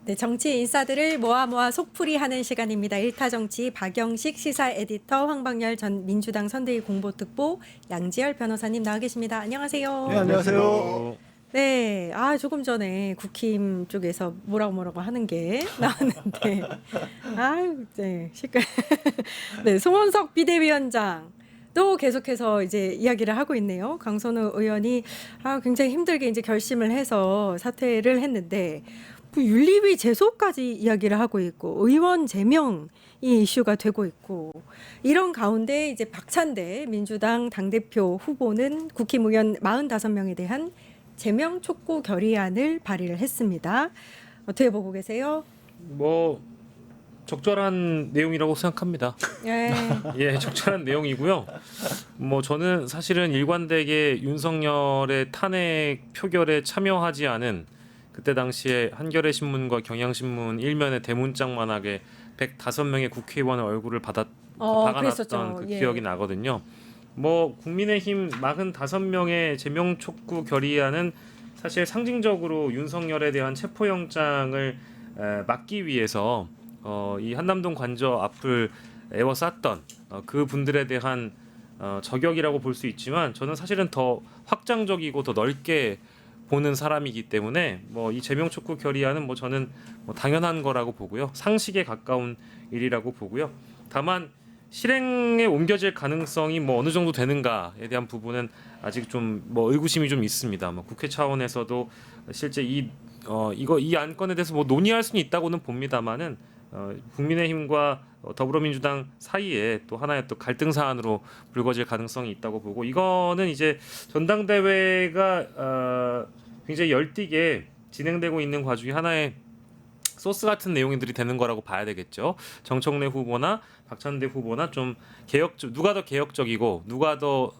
네, 정치 인사들을 모아 속풀이하는 시간입니다. 일타정치 박영식 시사 에디터, 황방열 전 민주당 선대위 공보특보, 양지열 변호사님 나와 계십니다. 안녕하세요. 네, 안녕하세요. 네, 조금 전에 국힘 쪽에서 뭐라고 하는 게 나왔는데, 네, 네, 송원석 비대위원장. 또 계속해서 이제 이야기를 하고 있네요. 강선우 의원이 굉장히 힘들게 이제 결심을 해서 사퇴를 했는데, 윤리위 제소까지 이야기를 하고 있고 의원 제명이 이슈가 되고 있고, 이런 가운데 이제 박찬대 민주당 당대표 후보는 국힘의원 45명에 대한 제명 촉구 결의안을 발의를 했습니다. 어떻게 보고 계세요? 뭐 적절한 내용이라고 생각합니다. 예. 예, 적절한 내용이고요. 뭐 저는 사실은 일관되게 윤석열의 탄핵 표결에 참여하지 않은, 그때 당시에 한겨레 신문과 경향신문 일면에 대문짝만하게 105명의 국회의원의 얼굴을 박아놨던 그랬었죠. 그 예. 기억이 나거든요. 뭐 국민의힘 45명의 제명 촉구 결의안은 사실 상징적으로 윤석열에 대한 체포영장을 막기 위해서 이 한남동 관저 앞을 에워쌌던 그 분들에 대한 저격이라고 볼 수 있지만, 저는 사실은 더 확장적이고 더 넓게 보는 사람이기 때문에 뭐 이 제명 촉구 결의안은 뭐 저는 뭐 당연한 거라고 보고요. 상식에 가까운 일이라고 보고요. 다만 실행에 옮겨질 가능성이 뭐 어느 정도 되는가에 대한 부분은 아직 좀 뭐 의구심이 좀 있습니다. 뭐 국회 차원에서도 실제 이 안건에 대해서 뭐 논의할 수는 있다고는 봅니다만은 국민의힘과 더불어민주당 사이에 또 하나의 또 갈등 사안으로 불거질 가능성이 있다고 보고, 이거는 이제 전당대회가 굉장히 열띠게 진행되고 있는 과정이 하나의 소스 같은 내용들이 되는 거라고 봐야 되겠죠. 정청래 후보나 박찬대 후보나 좀 누가 더 개혁적이고 누가 더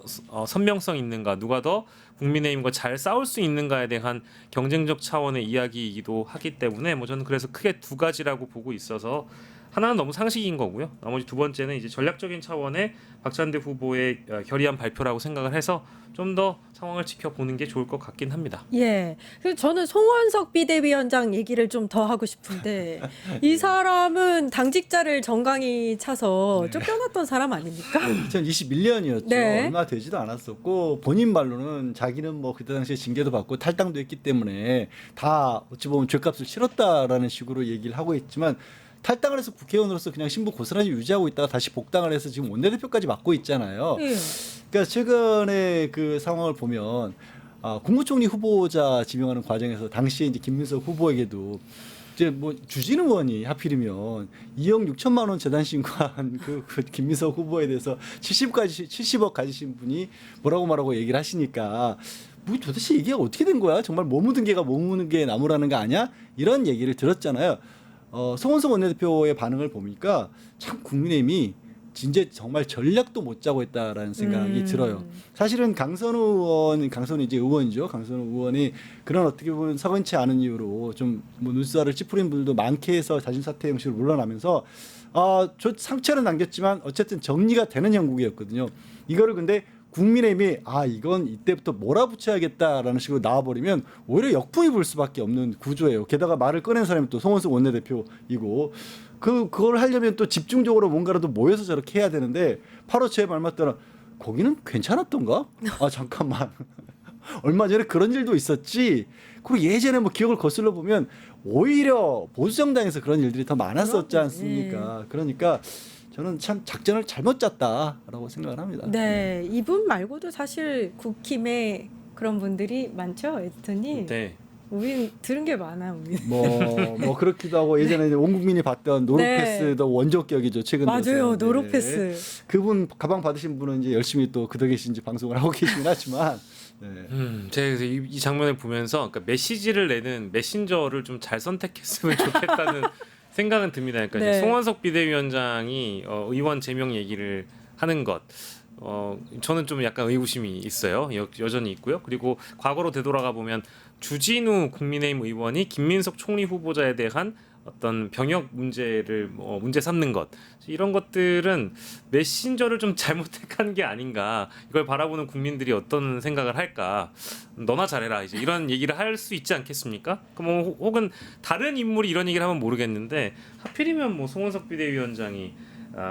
선명성 있는가, 누가 더 국민의힘과 잘 싸울 수 있는가에 대한 경쟁적 차원의 이야기이기도 하기 때문에 뭐 저는 그래서 크게 두 가지라고 보고 있어서, 하나는 너무 상식인 거고요. 나머지 두 번째는 이제 전략적인 차원의 박찬대 후보의 결의안 발표라고 생각을 해서 좀 더 상황을 지켜보는 게 좋을 것 같긴 합니다. 예. 그래서 저는 송원석 비대위원장 얘기를 좀 더 하고 싶은데, 이 사람은 당직자를 정강이 차서 쫓겨났던 사람 아닙니까? 2021년이었죠. 네. 얼마 되지도 않았었고, 본인 말로는 자기는 뭐 그때 당시에 징계도 받고 탈당도 했기 때문에 다 어찌 보면 죄값을 치렀다라는 식으로 얘기를 하고 있지만, 탈당을 해서 국회의원으로서 그냥 신분 고스란히 유지하고 있다가 다시 복당을 해서 지금 원내대표까지 맡고 있잖아요. 예. 그러니까 최근에 그 상황을 보면 국무총리 후보자 지명하는 과정에서 당시에 이제 김민석 후보에게도 이제 뭐 주진우 의원이 하필이면 2억 6천만 원 재단 신고한 그 김민석 후보에 대해서 70억 가지신 분이 뭐라고 얘기를 하시니까, 뭐 도대체 이게 어떻게 된 거야? 정말 뭐 묻은 개가 뭐 묻은 게 나무라는 거 아니야? 이런 얘기를 들었잖아요. 송원석 원내대표의 반응을 보니까 참 국민의힘이 진짜 정말 전략도 못 짜고 있다라는 생각이 들어요. 사실은 강선우 이제 의원이죠. 강선우 의원이 그런 어떻게 보면 석연치 않은 이유로 좀 뭐 눈살을 찌푸린 분들도 많게 해서 자진 사퇴 형식으로 물러나면서 저 상처는 남겼지만 어쨌든 정리가 되는 형국이었거든요. 이거를 근데 국민의힘이 이건 이때부터 몰아붙여야겠다라는 식으로 나와버리면 오히려 역풍이 불 수밖에 없는 구조예요. 게다가 말을 꺼낸 사람이 또 송원석 원내대표이고, 그걸 하려면 또 집중적으로 뭔가라도 모여서 저렇게 해야 되는데, 바로 제 말 맞더라. 거기는 괜찮았던가? 잠깐만. 얼마 전에 그런 일도 있었지. 그리고 예전에 뭐 기억을 거슬러 보면 오히려 보수정당에서 그런 일들이 더 많았었지 않습니까? 그러니까 저는 참 작전을 잘못 짰다라고 생각을 합니다. 네, 이분 말고도 사실 국힘에 그런 분들이 많죠, 에디터님. 네. 우린 들은 게 많아, 우리. 뭐 그렇기도 하고, 예전에 이제 온 국민이 봤던 노르패스도 원조격이죠. 최근 맞아요, 들어서. 노르패스. 그분 가방 받으신 분은 이제 열심히 또 그 덕에 이제 방송을 하고 계시긴 하지만. 제가 이 장면을 보면서 그러니까 메시지를 내는 메신저를 좀 잘 선택했으면 좋겠다는 생각은 듭니다. 그러니까 네. 이제 송원석 비대위원장이 의원 제명 얘기를 하는 것, 저는 좀 약간 의구심이 있어요. 여전히 있고요. 그리고 과거로 되돌아가 보면 주진우 국민의힘 의원이 김민석 총리 후보자에 대한 어떤 병역 문제를 뭐 문제 삼는 것 이런 것들은 메신저를 좀 잘못 택한 게 아닌가 이걸 바라보는 국민들이 어떤 생각을 할까 너나 잘해라 이제 이런 얘기를 할 수 있지 않겠습니까? 그럼 뭐 혹은 다른 인물이 이런 얘기를 하면 모르겠는데 하필이면 뭐 송원석 비대위원장이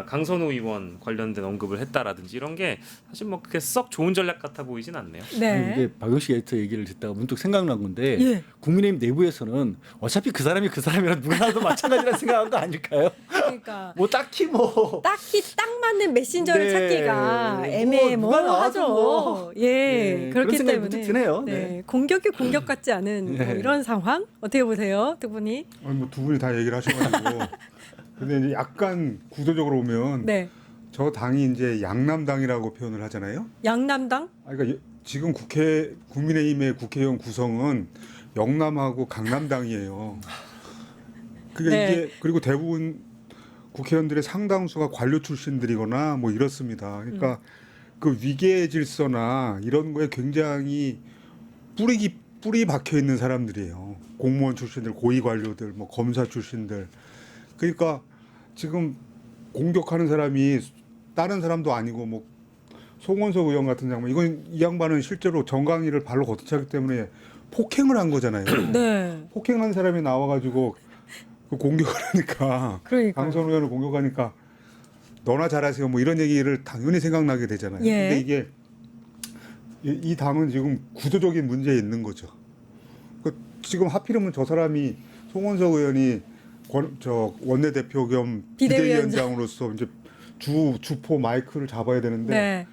강선호 의원 관련된 언급을 했다라든지 이런 게 사실 뭐 그게 썩 좋은 전략 같아 보이진 않네요. 네. 근데 박영식 에디터 얘기를 듣다가 문득 생각난 건데 예. 국민의힘 내부에서는 어차피 그 사람이 그 사람이라 누구나도 마찬가지라 생각한 거 아닐까요? 그러니까 뭐 딱히 뭐 딱히 딱 맞는 메신저를 네. 찾기가 뭐 애매모호하죠. 누가 나와도 뭐. 예, 네, 그렇기 그런 생각이 때문에 문득 드네요. 네. 네. 공격이 공격 같지 않은 뭐 네. 이런 상황 어떻게 보세요, 두 분이? 아니 뭐 두 분이 다 얘기를 하셔가지고 근데 이제 약간 구도적으로 보면 네, 저 당이 이제 양남당이라고 표현을 하잖아요. 양남당. 그러니까 지금 국민의힘의 국회의원 구성은 영남하고 강남당이에요. 그게 네. 이게 그리고 대부분 국회의원들의 상당수가 관료 출신들이거나 뭐 이렇습니다. 그러니까 그 위계 질서나 이런 거에 굉장히 뿌리 박혀 있는 사람들이에요. 공무원 출신들, 고위 관료들, 뭐 검사 출신들. 그러니까 지금 공격하는 사람이 다른 사람도 아니고 뭐 송원석 의원 같은 장면 이건 이 양반은 실제로 정강이를 발로 걷어차기 때문에 폭행을 한 거잖아요. 네, 폭행한 사람이 나와가지고 그 공격을 하니까 그러니까. 강선 의원을 공격하니까 너나 잘하세요 뭐 이런 얘기를 당연히 생각나게 되잖아요. 예. 근데 이게 이 당은 지금 구조적인 문제에 있는 거죠. 지금 하필이면 저 사람이 송원석 의원이 저 원내대표 겸 비대위원장으로서 이제 주포 마이크를 잡아야 되는데 네,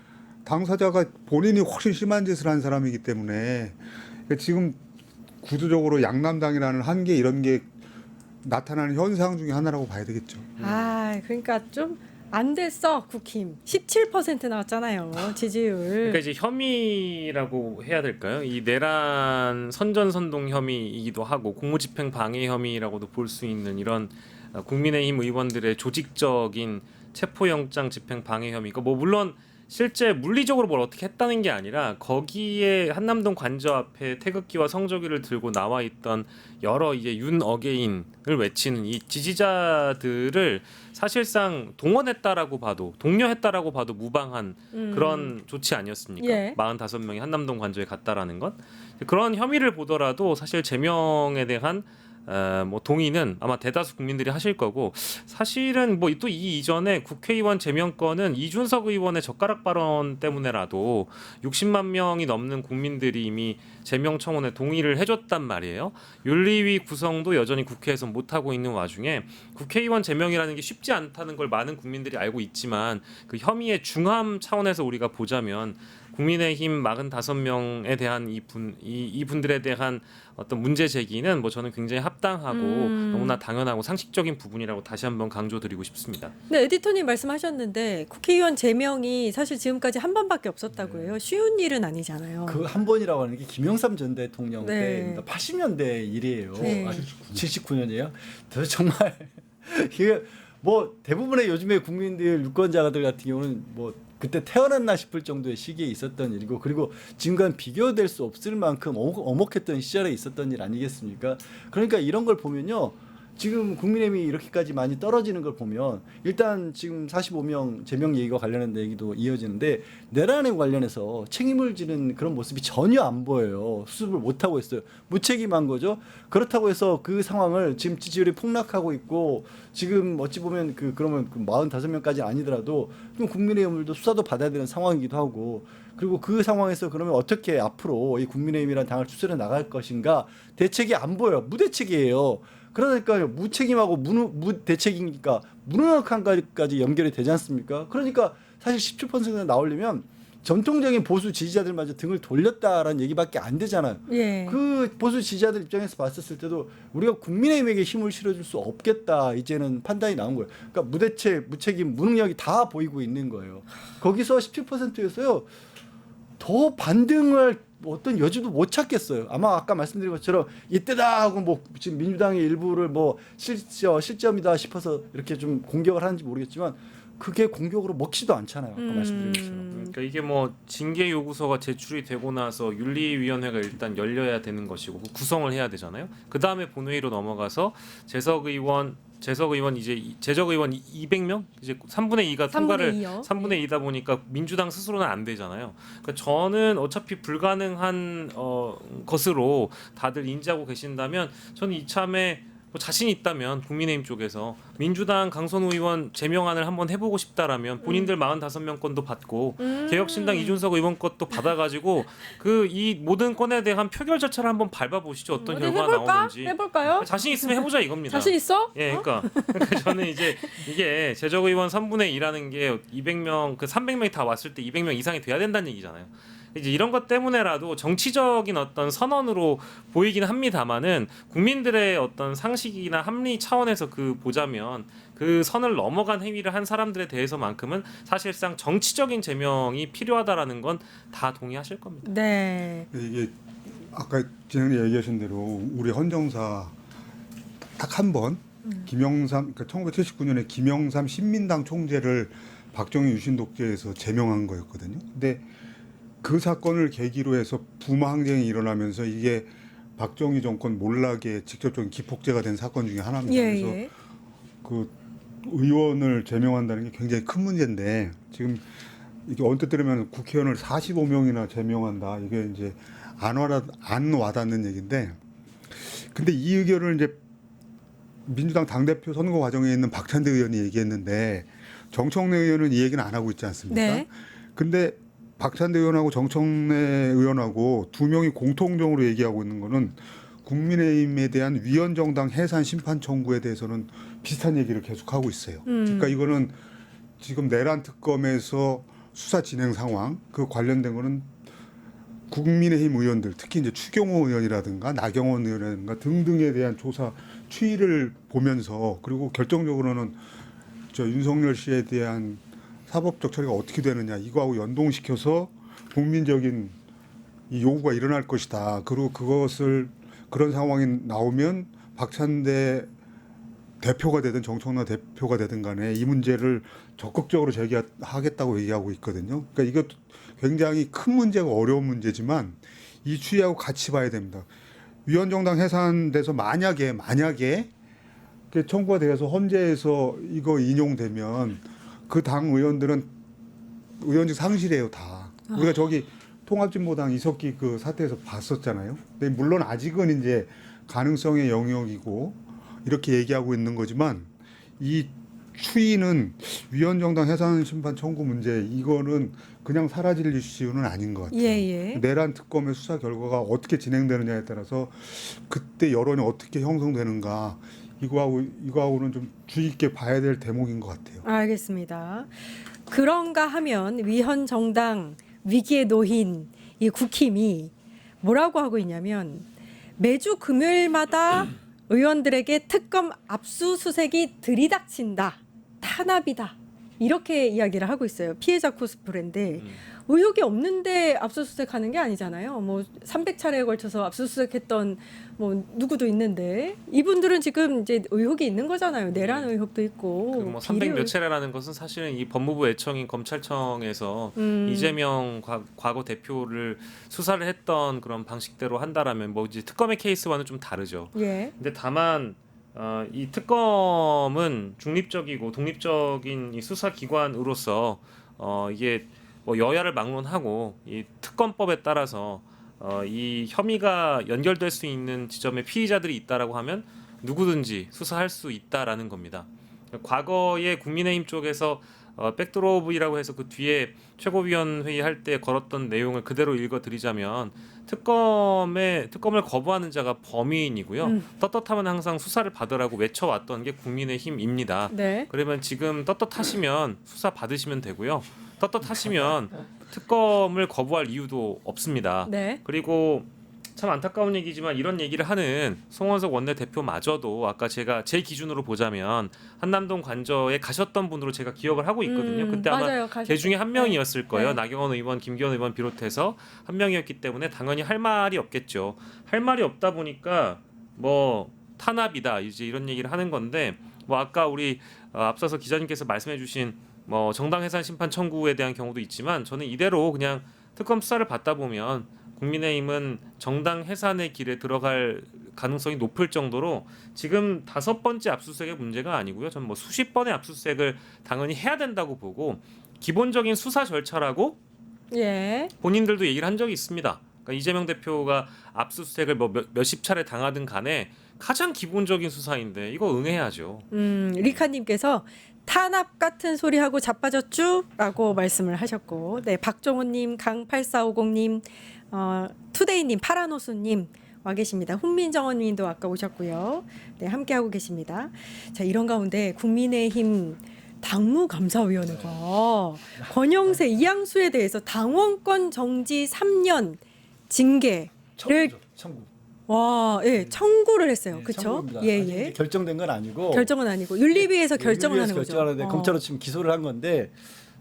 당사자가 본인이 훨씬 심한 짓을 한 사람이기 때문에 그러니까 지금 구조적으로 양남당이라는 한계 이런 게 나타나는 현상 중에 하나라고 봐야 되겠죠. 아, 그러니까 좀 안 됐어 국힘 17% 나왔잖아요 지지율. 그러니까 이제 혐의라고 해야 될까요? 이 내란 선전선동 혐의이기도 하고 공무집행 방해 혐의라고도 볼 수 있는 이런 국민의힘 의원들의 조직적인 체포영장 집행 방해 혐의가 뭐 물론 실제 물리적으로 뭘 어떻게 했다는 게 아니라 거기에 한남동 관저 앞에 태극기와 성조기를 들고 나와 있던 여러 이제 윤 어게인을 외치는 이 지지자들을 사실상 동원했다라고 봐도 독려했다라고 봐도 무방한 그런 조치 아니었습니까? 예. 45명이 한남동 관저에 갔다라는 것 그런 혐의를 보더라도 사실 제명에 대한 뭐 동의는 아마 대다수 국민들이 하실 거고 사실은 뭐 또 이 이전에 국회의원 제명권은 이준석 의원의 젓가락 발언 때문에라도 60만 명이 넘는 국민들이 이미 제명 청원에 동의를 해줬단 말이에요. 윤리위 구성도 여전히 국회에서 못 하고 있는 와중에 국회의원 제명이라는 게 쉽지 않다는 걸 많은 국민들이 알고 있지만 그 혐의의 중함 차원에서 우리가 보자면 국민의힘 45명에 대한 이분들에 대한 어떤 문제 제기는 뭐 저는 굉장히 합당하고 너무나 당연하고 상식적인 부분이라고 다시 한번 강조드리고 싶습니다. 네, 에디터님 말씀하셨는데 국회의원 제명이 사실 지금까지 한 번밖에 없었다고 해요. 쉬운 일은 아니잖아요. 그 한 번이라고 하는 게 김영삼 전 대통령 네. 때 80년대 일이에요. 네. 79년이에요. 그래서 정말 이게 뭐 대부분의 요즘의 국민들 유권자들 같은 경우는 뭐 그때 태어났나 싶을 정도의 시기에 있었던 일이고 그리고 지금과는 비교될 수 없을 만큼 엄혹했던 시절에 있었던 일 아니겠습니까? 그러니까 이런 걸 보면요. 지금 국민의힘이 이렇게까지 많이 떨어지는 걸 보면 일단 지금 45명 제명 얘기와 관련된 얘기도 이어지는데 내란에 관련해서 책임을 지는 그런 모습이 전혀 안 보여요. 수습을 못하고 있어요. 무책임한 거죠. 그렇다고 해서 그 상황을 지금 지지율이 폭락하고 있고 지금 어찌 보면 그러면 45명까지 아니더라도 좀 국민의힘도 수사도 받아야 되는 상황이기도 하고 그리고 그 상황에서 그러면 어떻게 앞으로 이 국민의힘이라는 당을 추스려 나갈 것인가 대책이 안 보여요. 무대책이에요. 그러니까 무책임하고 무대책이니까 무능력한까지 연결이 되지 않습니까? 그러니까 사실 17%가 나오려면 전통적인 보수 지지자들마저 등을 돌렸다라는 얘기밖에 안 되잖아요. 예. 그 보수 지지자들 입장에서 봤었을 때도 우리가 국민의힘에게 힘을 실어줄 수 없겠다 이제는 판단이 나온 거예요. 그러니까 무대책, 무책임, 무능력이 다 보이고 있는 거예요. 거기서 17%였어요. 더 반등을 어떤 여지도 못 찾겠어요. 아마 아까 말씀드린 것처럼 이때다 하고 뭐 지금 민주당의 일부를 뭐 실점이다 싶어서 이렇게 좀 공격을 하는지 모르겠지만 그게 공격으로 먹히지도 않잖아요. 아까 말씀드린 것처럼. 그러니까 이게 뭐 징계 요구서가 제출이 되고 나서 윤리위원회가 일단 열려야 되는 것이고 구성을 해야 되잖아요. 그 다음에 본회의로 넘어가서 재석 의원 이제 재적 의원 200명 이제 3분의 2가 통과를 3분의 2다 보니까 민주당 스스로는 안 되잖아요. 그러니까 저는 어차피 불가능한 것으로 다들 인지하고 계신다면 저는 이참에 뭐 자신 있다면 국민의힘 쪽에서 민주당 강선우 의원 제명안을 한번 해보고 싶다라면 본인들 45명 건도 받고 개혁신당 이준석 의원 것도 받아가지고 그 이 모든 건에 대한 표결 절차를 한번 밟아보시죠. 어떤 결과가 나오는지. 해볼까요? 자신 있으면 해보자 이겁니다. 자신 있어? 예, 그러니까 저는 이제 이게 재적 의원 3분의 2라는 게 200명 그 300명이 다 왔을 때 200명 이상이 돼야 된다는 얘기잖아요. 이제 이런 것 때문에라도 정치적인 어떤 선언으로 보이긴 합니다만은 국민들의 어떤 상식이나 합리 차원에서 그 보자면 그 선을 넘어간 행위를 한 사람들에 대해서만큼은 사실상 정치적인 제명이 필요하다라는 건 다 동의하실 겁니다. 네. 이게 아까 진행님 얘기하신 대로 우리 헌정사 딱 한 번 김영삼 그러니까 1979년에 김영삼 신민당 총재를 박정희 유신 독재에서 제명한 거였거든요. 근데 그 사건을 계기로 해서 부마 항쟁이 일어나면서 이게 박정희 정권 몰락의 직접적인 기폭제가 된 사건 중에 하나입니다. 그래서 그 의원을 제명한다는 게 굉장히 큰 문제인데 지금 이게 언뜻 들으면 국회의원을 45명이나 제명한다. 이게 이제 안 와닿는 얘기인데 근데 이 의견을 이제 민주당 당대표 선거 과정에 있는 박찬대 의원이 얘기했는데 정청래 의원은 이 얘기는 안 하고 있지 않습니까? 네. 근데 박찬대 의원하고 정청래 의원하고 두 명이 공통적으로 얘기하고 있는 거는 국민의힘에 대한 위헌정당 해산 심판 청구에 대해서는 비슷한 얘기를 계속하고 있어요. 그러니까 이거는 지금 내란 특검에서 수사 진행 상황 그 관련된 거는 국민의힘 의원들 특히 이제 추경호 의원이라든가 나경원 의원이라든가 등등에 대한 조사 추이를 보면서 그리고 결정적으로는 저 윤석열 씨에 대한 사법적 처리가 어떻게 되느냐 이거하고 연동시켜서 국민적인 이 요구가 일어날 것이다. 그리고 그런 상황이 나오면 박찬대 대표가 되든 정청래 대표가 되든 간에 이 문제를 적극적으로 제기하겠다고 얘기하고 있거든요. 그러니까 이것도 굉장히 큰 문제고 어려운 문제지만 이 추이하고 같이 봐야 됩니다. 위헌정당 해산돼서 만약에 청구가 돼서 헌재에서 이거 인용되면 그 당 의원들은 의원직 상실해요 다. 우리가 저기 통합진보당 이석기 그 사태에서 봤었잖아요. 근데 물론 아직은 이제 가능성의 영역이고 이렇게 얘기하고 있는 거지만 이 추이는 위헌정당 해산 심판 청구 문제 이거는 그냥 사라질 이슈는 아닌 것 같아요. 내란 특검의 수사 결과가 어떻게 진행되느냐에 따라서 그때 여론이 어떻게 형성되는가. 이거하고는 좀 주의 깊게 봐야 될 대목인 것 같아요. 알겠습니다. 그런가 하면 위헌 정당 위기에 놓인 이 국힘이 뭐라고 하고 있냐면 매주 금요일마다 의원들에게 특검 압수수색이 들이닥친다. 탄압이다. 이렇게 이야기를 하고 있어요. 피해자 코스프레인데 의혹이 없는데 압수수색하는 게 아니잖아요. 뭐 300차례에 걸쳐서 압수수색했던 뭐 누구도 있는데 이분들은 지금 이제 의혹이 있는 거잖아요. 내란 의혹도 있고. 그 뭐 300몇 차례라는 것은 사실은 이 법무부 애청인 검찰청에서 이재명 과거 대표를 수사를 했던 그런 방식대로 한다라면 뭐 이제 특검의 케이스와는 좀 다르죠. 근데 다만 이 특검은 중립적이고 독립적인 이 수사기관으로서 이게 뭐 여야를 막론하고 이 특검법에 따라서 이 혐의가 연결될 수 있는 지점에 피의자들이 있다라고 하면 누구든지 수사할 수 있다라는 겁니다. 과거에 국민의힘 쪽에서 백드롭이라고 해서 그 뒤에 최고위원회의 할 때 걸었던 내용을 그대로 읽어드리자면 특검을 거부하는 자가 범인이고요. 떳떳하면 항상 수사를 받으라고 외쳐왔던 게 국민의힘입니다. 그러면 지금 떳떳하시면 수사 받으시면 되고요. 떳떳하시면 특검을 거부할 이유도 없습니다. 그리고 참 안타까운 얘기지만 이런 얘기를 하는 송원석 원내대표마저도 아까 제가 제 기준으로 보자면 한남동 관저에 가셨던 분으로 제가 기억을 하고 있거든요. 그때 아마 그 중에 한 명이었을 거예요. 나경원 의원, 김기현 의원 비롯해서 한 명이었기 때문에 당연히 할 말이 없겠죠. 할 말이 없다 보니까 뭐 탄압이다 이제 이런 얘기를 하는 건데 뭐 아까 우리 앞서서 기자님께서 말씀해주신 뭐 정당 해산 심판 청구에 대한 경우도 있지만 저는 이대로 그냥 특검 수사를 받다 보면 국민의힘은 정당 해산의 길에 들어갈 가능성이 높을 정도로 지금 5번째 압수수색의 문제가 아니고요. 저는 뭐 수십 번의 압수수색을 당연히 해야 된다고 보고 기본적인 수사 절차라고 예. 본인들도 얘기를 한 적이 있습니다. 그러니까 이재명 대표가 압수수색을 뭐 몇십 차례 당하든 간에 가장 기본적인 수사인데 이거 응해야죠. 리카님께서 탄압 같은 소리 하고 자빠졌쥬라고 말씀을 하셨고, 네 박종훈님, 강8450님, 투데이님, 파라노수님 와 계십니다. 훈민정원님도 아까 오셨고요. 네 함께 하고 계십니다. 자 이런 가운데 국민의힘 당무감사위원회가 권영세, 이양수에 대해서 당원권 정지 3년 징계를 청구. 와, 예, 청구를 했어요. 네, 그렇죠? 청구입니다. 예, 아직 예. 이제 결정된 건 아니고 결정은 아니고 윤리위에서 결정을 윤리위에서 하는 거죠. 결정하는데 검찰로 지금 기소를 한 건데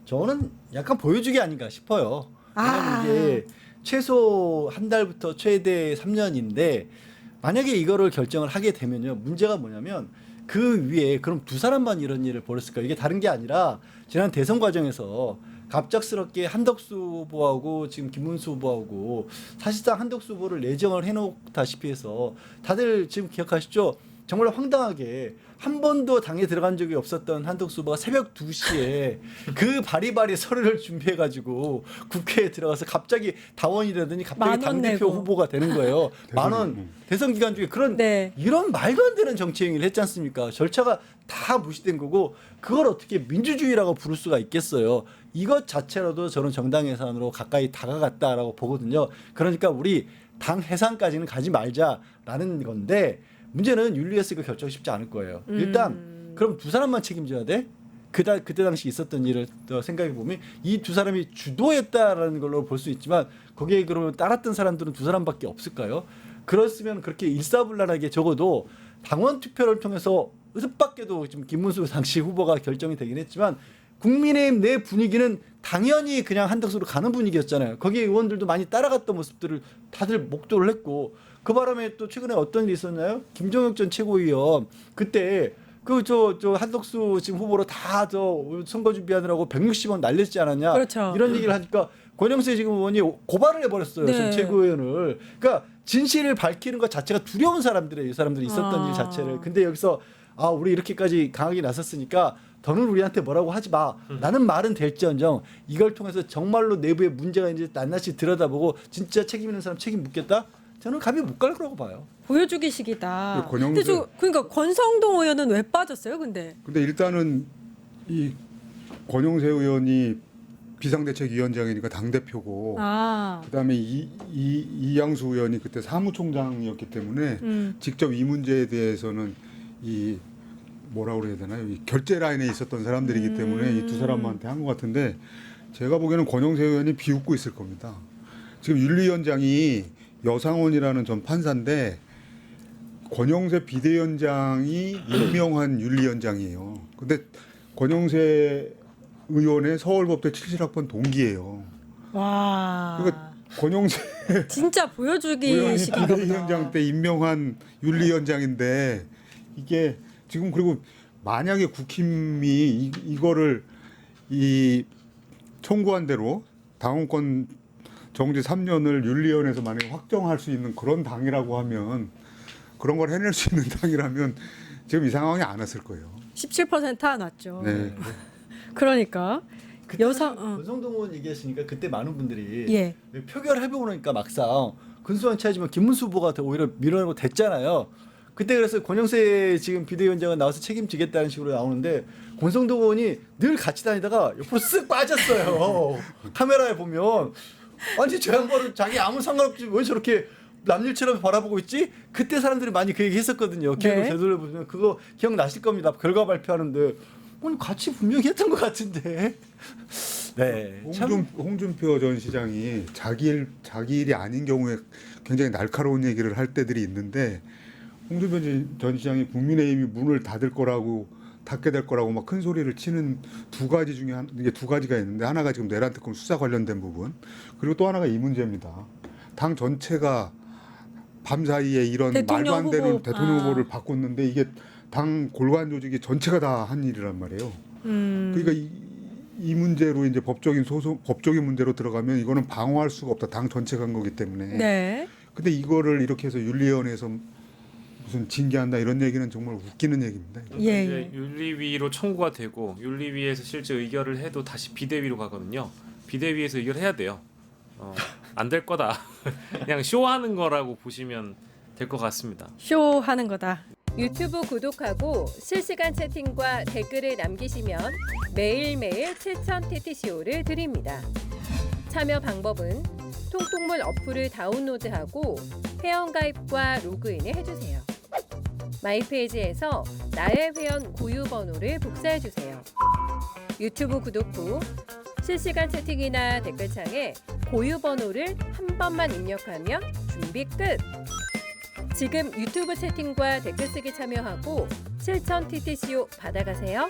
저는 약간 보여주기 아닌가 싶어요. 왜냐면 이게 최소 한 달부터 최대 3년인데 만약에 이거를 결정을 하게 되면요 문제가 뭐냐면 그 위에 그럼 두 사람만 이런 일을 벌였을까? 이게 다른 게 아니라 지난 대선 과정에서 갑작스럽게 한덕수 후보하고 지금 김문수 후보하고 사실상 한덕수 후보를 내정을 해놓다시피 해서 다들 지금 기억하시죠? 정말 황당하게 한 번도 당에 들어간 적이 없었던 한덕수 후보가 새벽 2시에 그 바리바리 서류를 준비해가지고 국회에 들어가서 갑자기 당원이 되더니 갑자기 당대표 내고. 후보가 되는 거예요. 10,000원 대선 기간 중에 그런 네. 이런 말도 안 되는 정치 행위를 했지 않습니까? 절차가 다 무시된 거고 그걸 어떻게 민주주의라고 부를 수가 있겠어요. 이것 자체로도 저는 정당 해산으로 가까이 다가갔다라고 보거든요. 그러니까 우리 당 해산까지는 가지 말자라는 건데 문제는 윤리위에서 이거 결정 쉽지 않을 거예요. 일단 그럼 두 사람만 책임져야 돼? 그때 당시 있었던 일을 더 생각해 보면 이 두 사람이 주도했다라는 걸로 볼 수 있지만 거기에 그러면 따랐던 사람들은 두 사람밖에 없을까요? 그렇으면 그렇게 일사불란하게 적어도 당원 투표를 통해서 뜻밖에도 지금 김문수 당시 후보가 결정이 되긴 했지만 국민의힘 내 분위기는 당연히 그냥 한덕수로 가는 분위기였잖아요. 거기에 의원들도 많이 따라갔던 모습들을 다들 목도를 했고 그 바람에 또 최근에 어떤 일이 있었나요? 김종혁 전 최고위원 그때 그 저 한덕수 지금 후보로 다 저 선거 준비하느라고 160원 날렸지 않았냐? 그렇죠. 이런 얘기를 하니까 권영세 지금 의원이 고발을 해버렸어요. 네. 지금 최고위원을. 그러니까 진실을 밝히는 것 자체가 두려운 사람들의 이 사람들이 있었던 일 자체를. 근데 여기서 우리 이렇게까지 강하게 나섰으니까 더는 우리한테 뭐라고 하지 마. 라는 말은 될지언정 이걸 통해서 정말로 내부에 문제가 있는지 낱낱이 들여다보고 진짜 책임 있는 사람 책임 묻겠다? 저는 감히 못 갈 거라고 봐요. 보여주기식이다. 권영세- 근데 그러니까 권성동 의원은 왜 빠졌어요? 근데 일단은 이 권영세 의원이 비상대책위원장이니까 당 대표고 그다음에 이양수 의원이 그때 사무총장이었기 때문에 직접 이 문제에 대해서는 이 뭐라고 그래야 되나요? 이 결제 라인에 있었던 사람들이기 때문에 이 두 사람한테 한 것 같은데 제가 보기에는 권영세 의원이 비웃고 있을 겁니다. 지금 윤리위원장이 여상원이라는 전 판사인데 권영세 비대위원장이 임명한 윤리위원장이에요. 근데 권영세 의원의 서울법대 77학번 동기예요. 와. 그러니까 권영세 진짜 의원이 보여주기식인가 비대위원장 보다. 때 임명한 윤리위원장인데 이게 지금 그리고 만약에 국힘이 이거를 이 청구한 대로 당원권 정지 3년을 윤리위원회에서 만약에 확정할 수 있는 그런 당이라고 하면 그런 걸 해낼 수 있는 당이라면 지금 이 상황이 안 왔을 거예요. 17% 났죠. 네. 그러니까 여상 권성동 의원 얘기했으니까 그때 많은 분들이 예. 표결을 해보니까 막상 근소한 차이지만 김문수 후보가 더 오히려 밀어내고 됐잖아요. 그때 그래서 권영세 지금 비대위원장은 나와서 책임지겠다는 식으로 나오는데 권성동 의원이 늘 같이 다니다가 옆으로 쓱 빠졌어요. 카메라에 보면 아니 저 양반은 자기 아무 상관없지 왜 저렇게 남일처럼 바라보고 있지? 그때 사람들이 많이 그 얘기 했었거든요. 기억을 네. 되돌려보면 그거 기억나실 겁니다. 결과 발표하는데 아니 같이 분명히 했던 것 같은데. 네. 참 홍준표 전 시장이 자기 일이 아닌 경우에 굉장히 날카로운 얘기를 할 때들이 있는데 홍준표 전 시장이 국민의힘이 문을 닫게 될 거라고 막 큰 소리를 치는 두 가지 중에 이게 두 가지가 있는데 하나가 지금 내란 특검 수사 관련된 부분 그리고 또 하나가 이 문제입니다. 당 전체가 밤 사이에 이런 말도 안 되는 대통령 후보를 바꿨는데 이게 당 골관 조직이 전체가 다 한 일이란 말이에요. 그러니까 이 문제로 이제 법적인 문제로 들어가면 이거는 방어할 수가 없다. 당 전체가 한 거기 때문에. 네. 근데 이거를 이렇게 해서 윤리위원회에서 무슨 징계한다 이런 얘기는 정말 웃기는 얘기입니다. 이거. 예, 이제 예. 윤리위로 청구가 되고 윤리위에서 실제 의결을 해도 다시 비대위로 가거든요. 비대위에서 의결해야 돼요. 안 될 거다. 그냥 쇼하는 거라고 보시면 될 것 같습니다. 쇼하는 거다. 유튜브 구독하고 실시간 채팅과 댓글을 남기시면 매일매일 7천 TTCO를 드립니다. 참여 방법은 통통물 어플을 다운로드하고 회원가입과 로그인을 해주세요. 마이페이지에서 나의 회원 고유 번호를 복사해주세요. 유튜브 구독 후 실시간 채팅이나 댓글창에 고유 번호를 한 번만 입력하면 준비 끝! 지금 유튜브 채팅과 댓글 쓰기 참여하고 실천 TTCO 받아가세요.